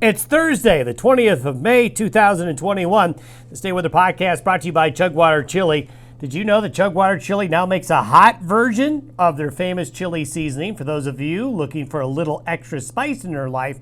It's Thursday, the 20th of May, 2021. The Stay Weather Podcast brought to you by Chugwater Chili. Did you know that Chugwater Chili now makes a hot version of their famous chili seasoning? For those of you looking for a little extra spice in your life,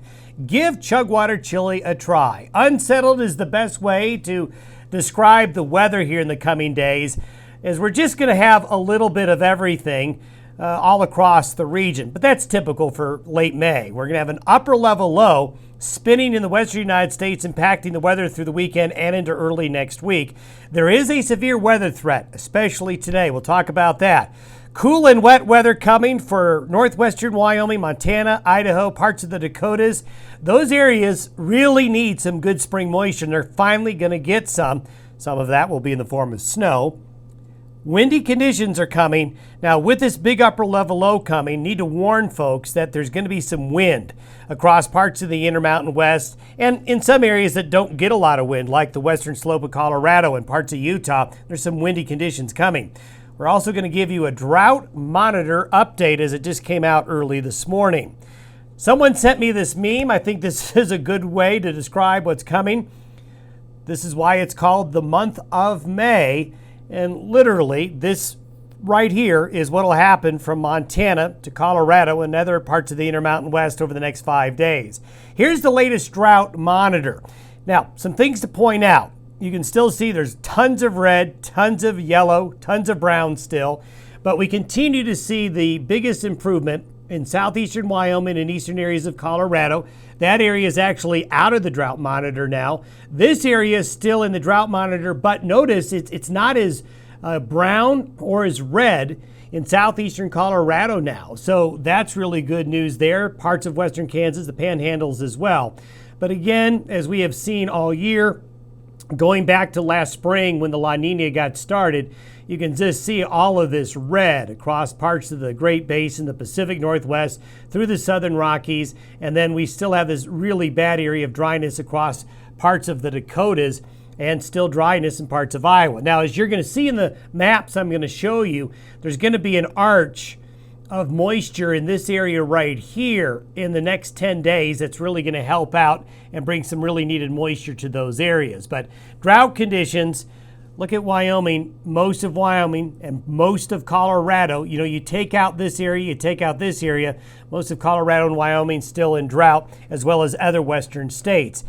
give Chugwater Chili a try. Unsettled is the best way to describe the weather here in the coming days, as we're just going to have a little bit of everything all across the region. But that's typical for late May. We're going to have an upper level low spinning in the western United States, impacting the weather through the weekend and into early next week. There is a severe weather threat, especially today. We'll talk about that. Cool and wet weather coming for northwestern Wyoming, Montana, Idaho, parts of the Dakotas. Those areas really need some good spring moisture, and they're finally going to get some. Some of that will be in the form of snow. Windy conditions are coming. Now, with this big upper level low coming, need to warn folks that there's going to be some wind across parts of the Intermountain West and in some areas that don't get a lot of wind, like the western slope of Colorado and parts of Utah. There's some windy conditions coming. We're also going to give you a Drought Monitor update as it just came out early this morning. Someone sent me this meme. I think this is a good way to describe what's coming. This is why it's called the month of May. And literally, this right here is what will happen from Montana to Colorado and other parts of the Intermountain West over the next 5 days. Here's the latest Drought Monitor. Now, some things to point out. You can still see there's tons of red, tons of yellow, tons of brown still, but we continue to see the biggest improvement in southeastern Wyoming and eastern areas of Colorado. That area is actually out of the Drought Monitor now. This area is still in the Drought Monitor, but notice it's not as brown or as red in southeastern Colorado now. So that's really good news there. Parts of western Kansas, the panhandles as well. But again, as we have seen all year, going back to last spring when the La Nina got started, you can just see all of this red across parts of the Great Basin, the Pacific Northwest, through the Southern Rockies, and then we still have this really bad area of dryness across parts of the Dakotas and still dryness in parts of Iowa. Now, as you're going to see in the maps I'm going to show you, there's going to be an arch of moisture in this area right here in the next 10 days that's really going to help out and bring some really needed moisture to those areas. But drought conditions, look at Wyoming, most of Wyoming and most of Colorado. You know, you take out this area, you take out this area, most of Colorado and Wyoming still in drought, as well as other western states.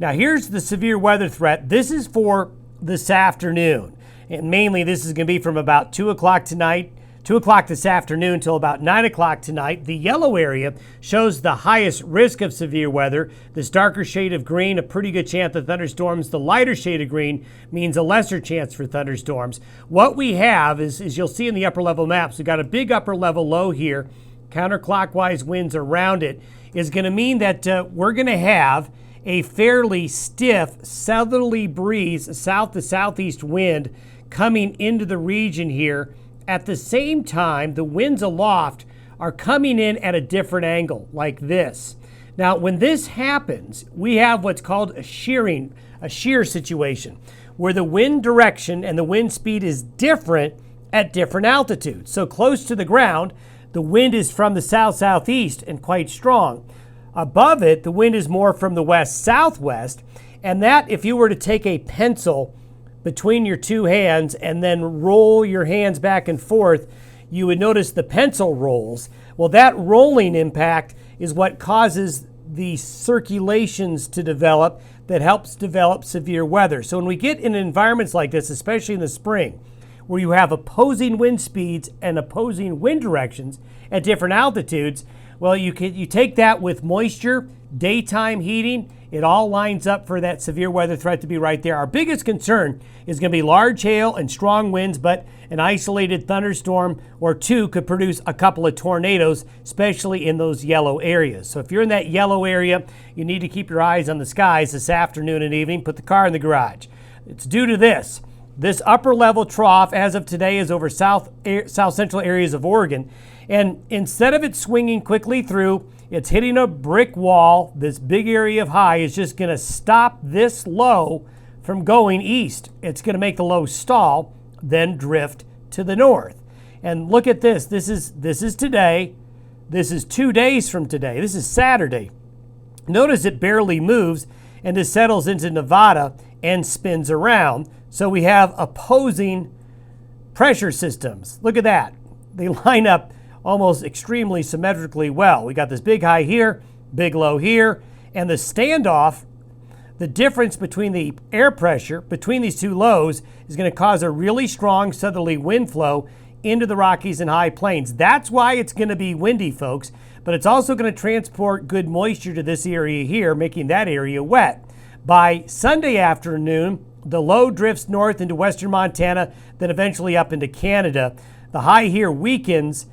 Now, here's the severe weather threat. This is for this afternoon. And mainly this is going to be from about 2 o'clock tonight, 2 o'clock this afternoon until about 9 o'clock tonight. The yellow area shows the highest risk of severe weather. This darker shade of green, a pretty good chance of thunderstorms. The lighter shade of green means a lesser chance for thunderstorms. What we have is you'll see in the upper level maps, we've got a big upper level low here. Counterclockwise winds around it is going to mean that we're going to have a fairly stiff southerly breeze, south to southeast wind coming into the region here. At the same time, the winds aloft are coming in at a different angle, like this. Now, when this happens, we have what's called a shear situation, where the wind direction and the wind speed is different at different altitudes. So close to the ground, the wind is from the south-southeast and quite strong. Above it, the wind is more from the west-southwest, and that, if you were to take a pencil between your two hands and then roll your hands back and forth, you would notice the pencil rolls. Well, that rolling impact is what causes the circulations to develop that helps develop severe weather. So when we get in environments like this, especially in the spring, where you have opposing wind speeds and opposing wind directions at different altitudes, well, you take that with moisture, daytime heating, it all lines up for that severe weather threat to be right there. Our biggest concern is going to be large hail and strong winds, but an isolated thunderstorm or two could produce a couple of tornadoes, especially in those yellow areas. So if you're in that yellow area, you need to keep your eyes on the skies this afternoon and evening. Put the car in the garage. It's due to this. This upper level trough, as of today, is over south central areas of Oregon. And instead of it swinging quickly through, it's hitting a brick wall. This big area of high is just going to stop this low from going east. It's going to make the low stall, then drift to the north. And look at this. This is today. This is 2 days from today. This is Saturday. Notice it barely moves and just settles into Nevada and spins around. So we have opposing pressure systems. Look at that. They line up almost extremely symmetrically well. We got this big high here, big low here, and the standoff, the difference between the air pressure between these two lows is going to cause a really strong southerly wind flow into the Rockies and high plains. That's why it's going to be windy, folks, but it's also going to transport good moisture to this area here, making that area wet. By Sunday afternoon, the low drifts north into western Montana, then eventually up into Canada. The high here weakens,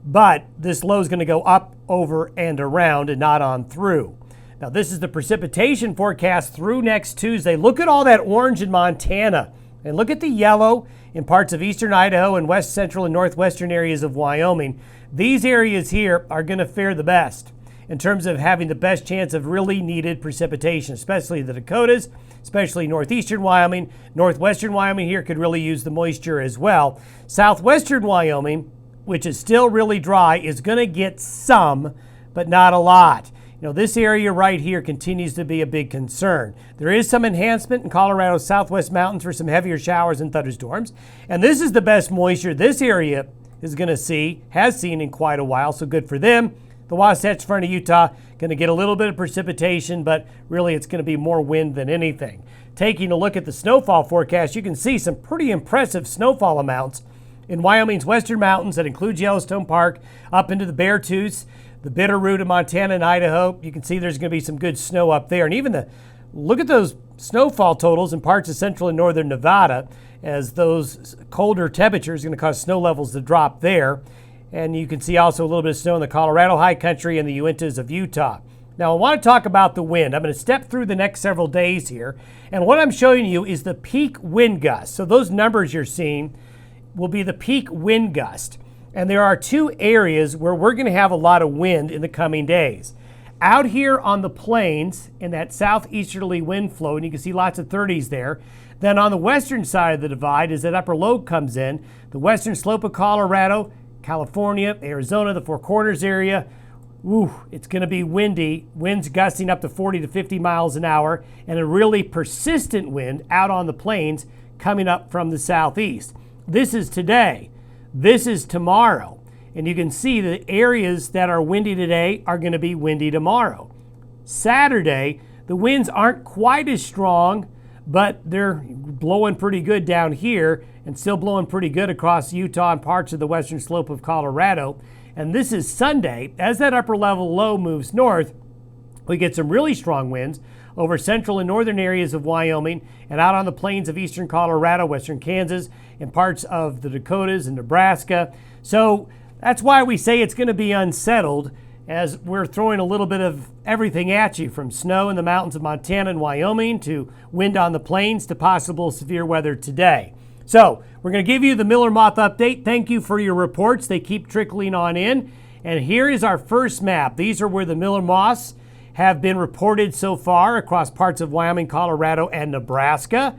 but this low is going to go up, over, and around and not on through. Now, this is the precipitation forecast through next Tuesday. Look at all that orange in Montana, and look at the yellow in parts of eastern Idaho and west central and northwestern areas of Wyoming. These areas here are going to fare the best in terms of having the best chance of really needed precipitation, especially the Dakotas, especially northeastern Wyoming. Northwestern Wyoming here could really use the moisture as well. Southwestern Wyoming, which is still really dry, is going to get some, but not a lot. You know, this area right here continues to be a big concern. There is some enhancement in Colorado's southwest mountains for some heavier showers and thunderstorms. And this is the best moisture this area is going to see, has seen in quite a while, so good for them. The Wasatch Front of Utah going to get a little bit of precipitation, but really it's going to be more wind than anything. Taking a look at the snowfall forecast, you can see some pretty impressive snowfall amounts in Wyoming's western mountains that includes Yellowstone Park, up into the Beartooths, the Bitterroot of Montana and Idaho. You can see there's going to be some good snow up there. And even look at those snowfall totals in parts of central and northern Nevada, as those colder temperatures are going to cause snow levels to drop there. And you can see also a little bit of snow in the Colorado high country and the Uintas of Utah. Now, I want to talk about the wind. I'm going to step through the next several days here. And what I'm showing you is the peak wind gust. So those numbers you're seeing will be the peak wind gust. And there are two areas where we're going to have a lot of wind in the coming days. Out here on the plains in that southeasterly wind flow, and you can see lots of 30s there. Then on the western side of the divide, as that upper low comes in, the western slope of Colorado, California, Arizona, the Four Corners area, it's going to be windy. Winds gusting up to 40 to 50 miles an hour, and a really persistent wind out on the plains coming up from the southeast. This is today. This is tomorrow. And you can see the areas that are windy today are going to be windy tomorrow. Saturday, the winds aren't quite as strong, but they're blowing pretty good down here and still blowing pretty good across Utah and parts of the western slope of Colorado. And this is Sunday. As that upper level low moves north, we get some really strong winds over central and northern areas of Wyoming and out on the plains of eastern Colorado, western Kansas, and parts of the Dakotas and Nebraska. So that's why we say it's going to be unsettled, as we're throwing a little bit of everything at you, from snow in the mountains of Montana and Wyoming to wind on the plains to possible severe weather today. So we're going to give you the Miller Moth update. Thank you for your reports. They keep trickling on in. And here is our first map. These are where the Miller Moths have been reported so far across parts of Wyoming, Colorado, and Nebraska.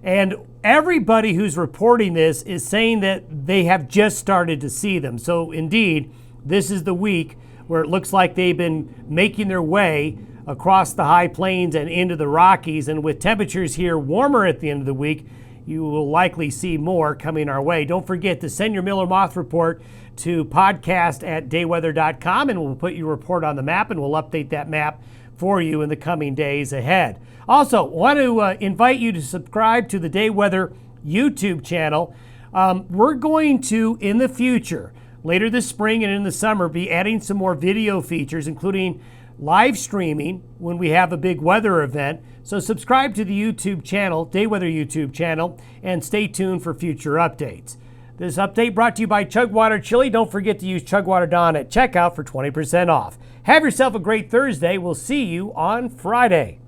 And everybody who's reporting this is saying that they have just started to see them. So indeed, this is the week where it looks like they've been making their way across the high plains and into the Rockies. And with temperatures here warmer at the end of the week, you will likely see more coming our way. Don't forget to send your Miller Moth report to podcast@dayweather.com, and we'll put your report on the map, and we'll update that map for you in the coming days ahead. Also, want to invite you to subscribe to the Day Weather YouTube channel. We're going to, in the future, later this spring and in the summer, be adding some more video features, including live streaming when we have a big weather event. So subscribe to the YouTube channel, Day Weather YouTube channel, and stay tuned for future updates. This update brought to you by Chugwater Chili. Don't forget to use Chugwater Don at checkout for 20% off. Have yourself a great Thursday. We'll see you on Friday.